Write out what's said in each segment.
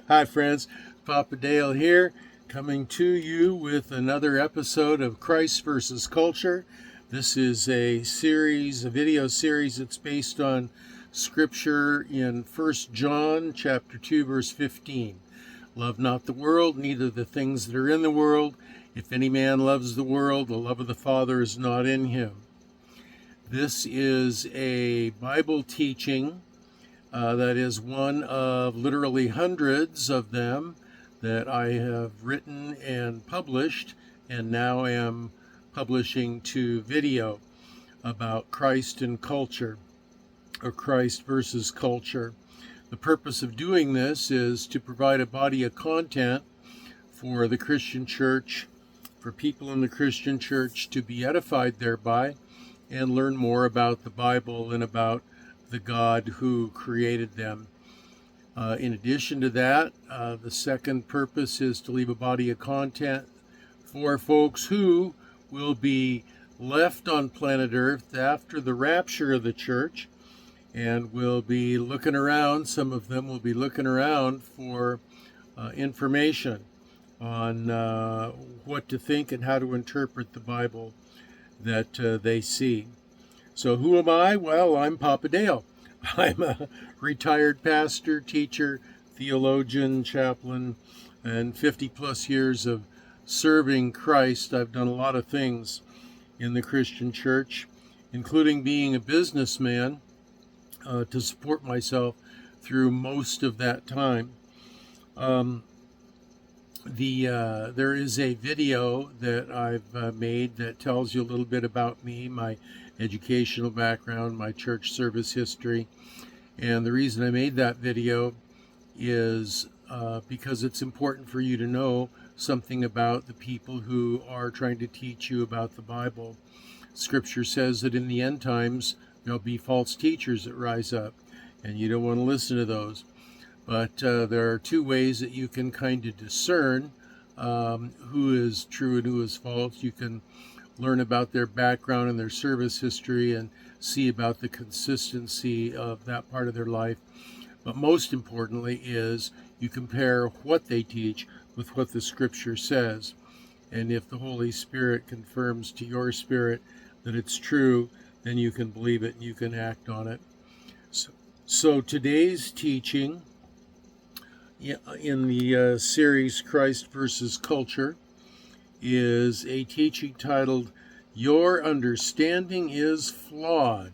Hi, friends. Papa Dale here, coming to you with another episode of Christ versus Culture. This is a video series that's based on Scripture in 1 John chapter 2, verse 15. Love not the world, neither the things that are in the world. If any man loves the world, the love of the Father is not in him. This is a Bible teaching that is one of literally hundreds of them that I have written and published, and now am publishing to video about Christ and culture, or Christ versus culture. The purpose of doing this is to provide a body of content for the Christian church, for people in the Christian church to be edified thereby and learn more about the Bible and about the God who created them. In addition to that, the second purpose is to leave a body of content for folks who will be left on planet Earth after the rapture of the church and will be looking around. Some of them will be looking around for information on what to think and how to interpret the Bible that they see. So who am I? Well, I'm Papa Dale. I'm a retired pastor, teacher, theologian, chaplain, and 50 plus years of serving Christ. I've done a lot of things in the Christian church, including being a businessman to support myself through most of that time. There is a video that I've made that tells you a little bit about me, my educational background, my church service history. And the reason I made that video is because it's important for you to know something about the people who are trying to teach you about the Bible. Scripture says that in the end times, there'll be false teachers that rise up, and you don't want to listen to those. But there are two ways that you can kind of discern who is true and who is false. You can learn about their background and their service history and see about the consistency of that part of their life. But most importantly is you compare what they teach with what the Scripture says. And if the Holy Spirit confirms to your spirit that it's true, then you can believe it and you can act on it. So today's teaching in the series Christ versus Culture is a teaching titled, Your Understanding is Flawed.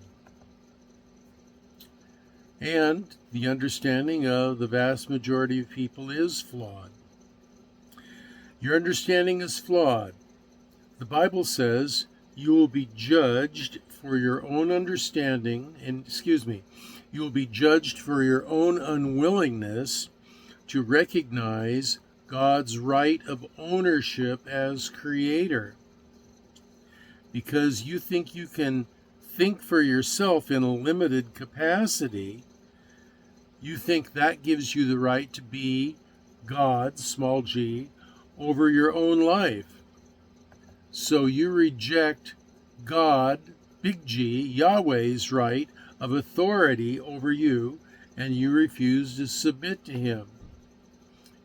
And the understanding of the vast majority of people is flawed. Your understanding is flawed. The Bible says you will be judged for your own understanding, you will be judged for your own unwillingness to recognize God's right of ownership as creator. Because you think you can think for yourself in a limited capacity, you think that gives you the right to be God, small g, over your own life. So you reject God, big G, Yahweh's right of authority over you, and you refuse to submit to him.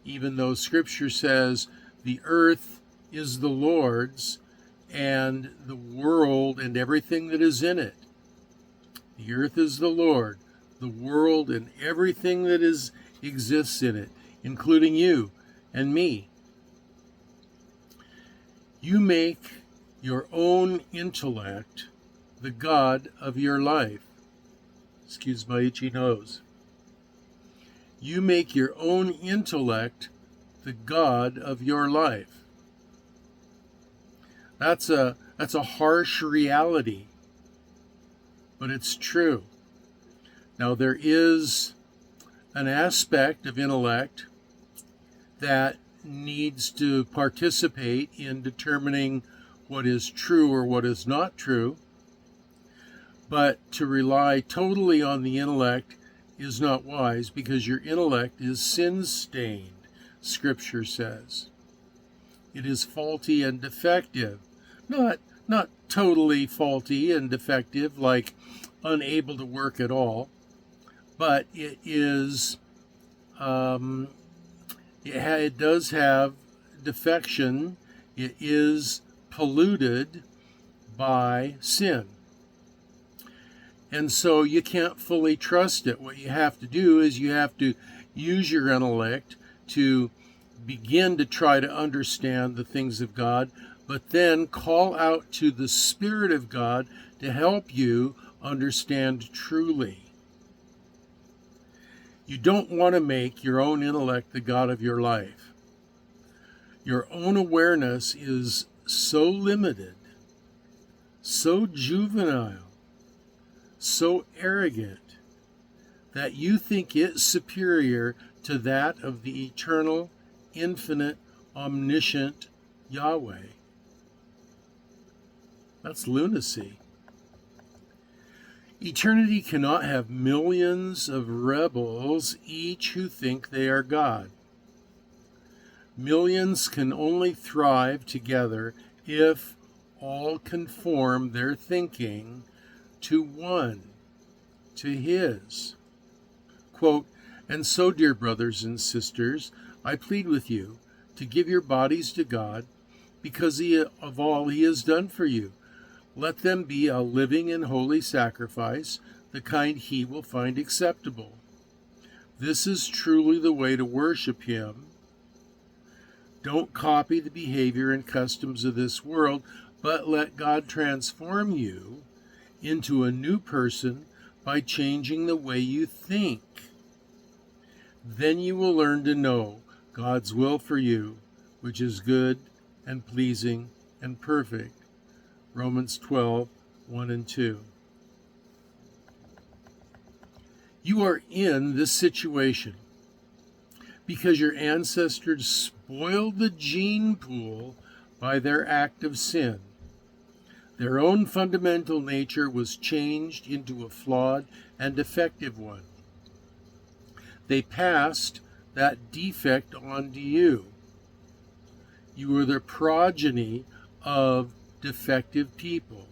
Even though Scripture says the earth is the Lord's and the world and everything that is in it. The earth is the Lord, the world and everything that exists in it, including you and me. You make your own intellect the God of your life. Excuse my itchy nose. You make your own intellect the God of your life. That's a harsh reality, but it's true. Now, there is an aspect of intellect that needs to participate in determining what is true or what is not true, but to rely totally on the intellect is not wise, because your intellect is sin-stained, Scripture says. It is faulty and defective. Not totally faulty and defective, like unable to work at all, but it is it does have defection. It is polluted by sin. And so you can't fully trust it. What you have to do is you have to use your intellect to begin to try to understand the things of God, but then call out to the Spirit of God to help you understand truly. You don't want to make your own intellect the God of your life. Your own awareness is so limited, so juvenile, so arrogant, that you think it's superior to that of the eternal, infinite, omniscient Yahweh. That's lunacy. Eternity cannot have millions of rebels, each who think they are God. Millions can only thrive together if all conform their thinking to one, to His. Quote, "And so, dear brothers and sisters, I plead with you to give your bodies to God because of all He has done for you. Let them be a living and holy sacrifice, the kind He will find acceptable. This is truly the way to worship Him. Don't copy the behavior and customs of this world, but let God transform you into a new person by changing the way you think. Then you will learn to know God's will for you, which is good and pleasing and perfect." Romans 12, 1 and 2. You are in this situation because your ancestors spoiled the gene pool by their act of sin. Their own fundamental nature was changed into a flawed and defective one. They passed that defect on to you. You are the progeny of defective people,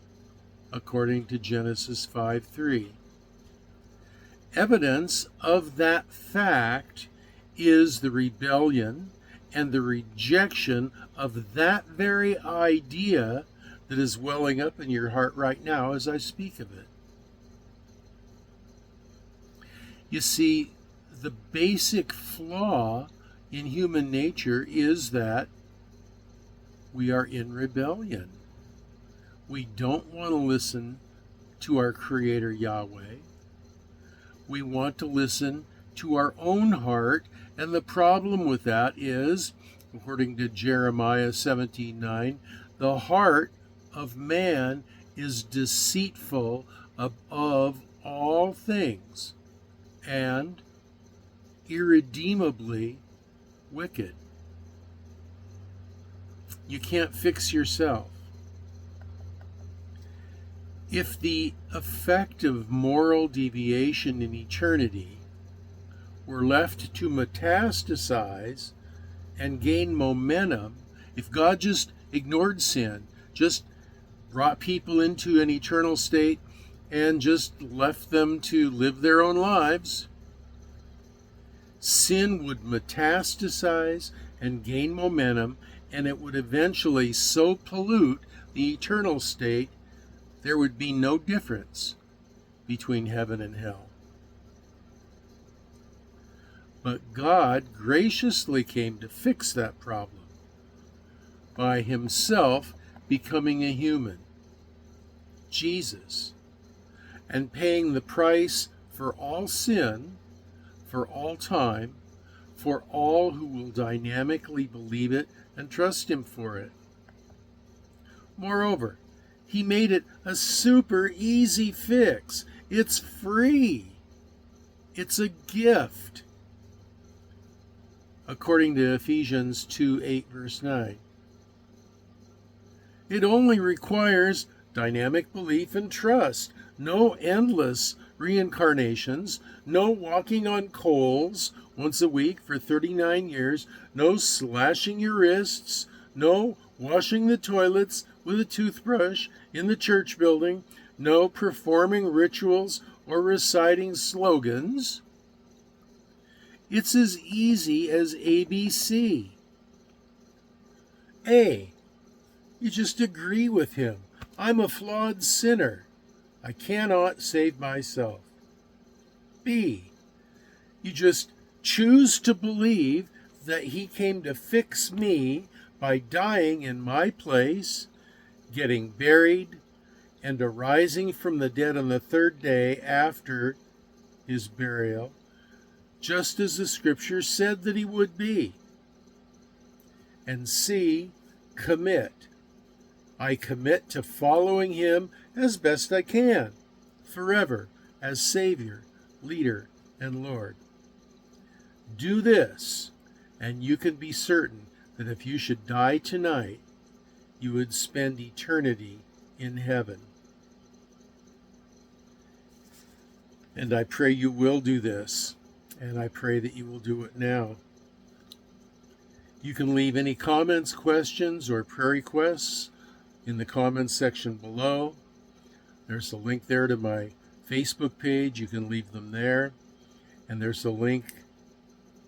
according to Genesis 5:3. Evidence of that fact is the rebellion and the rejection of that very idea that is welling up in your heart right now as I speak of it. You see, the basic flaw in human nature is that we are in rebellion. We don't want to listen to our Creator Yahweh. We want to listen to our own heart, and the problem with that is, according to Jeremiah 17:9, the heart of man is deceitful above all things and irredeemably wicked. You can't fix yourself. If the effect of moral deviation in eternity were left to metastasize and gain momentum, if God just ignored sin, just brought people into an eternal state and just left them to live their own lives, sin would metastasize and gain momentum, and it would eventually so pollute the eternal state there would be no difference between heaven and hell. But God graciously came to fix that problem by Himself becoming a human, Jesus, and paying the price for all sin, for all time, for all who will dynamically believe it and trust Him for it. Moreover, He made it a super easy fix. It's free. It's a gift, according to Ephesians 2:8, verse 9. It only requires dynamic belief and trust. No endless reincarnations, no walking on coals once a week for 39 years, no slashing your wrists, no washing the toilets with a toothbrush in the church building, no performing rituals or reciting slogans. It's as easy as ABC. A, you just agree with him. I'm a flawed sinner. I cannot save myself. B, you just choose to believe that he came to fix me by dying in my place, getting buried, and arising from the dead on the third day after his burial, just as the scripture said that he would be. And C, commit. I commit to following him as best I can, forever, as Savior, leader, and Lord. Do this, and you can be certain that if you should die tonight, you would spend eternity in heaven. And I pray you will do this, and I pray that you will do it now. You can leave any comments, questions, or prayer requests in the comments section below. There's a link there to my Facebook page. You can leave them there. And there's a link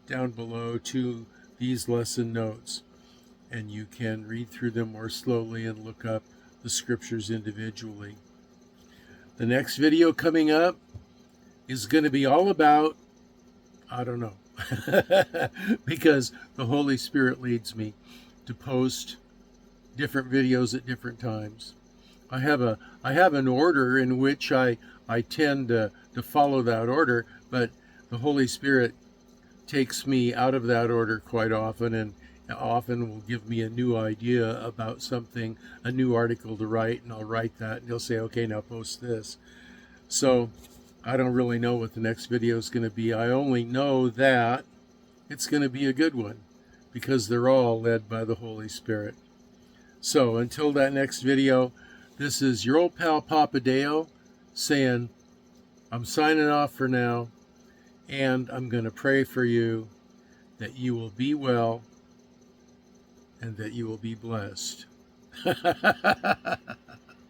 down below to these lesson notes. And you can read through them more slowly and look up the scriptures individually. The next video coming up is going to be all about, I don't know, because the Holy Spirit leads me to post different videos at different times. I have an order in which I tend to follow that order, but the Holy Spirit takes me out of that order quite often, and often will give me a new idea about something, a new article to write, and I'll write that, and he'll say, okay, now post this. So I don't really know what the next video is going to be. I only know that it's going to be a good one, because they're all led by the Holy Spirit. So until that next video, this is your old pal Papa Dale saying, I'm signing off for now, and I'm going to pray for you that you will be well and that you will be blessed.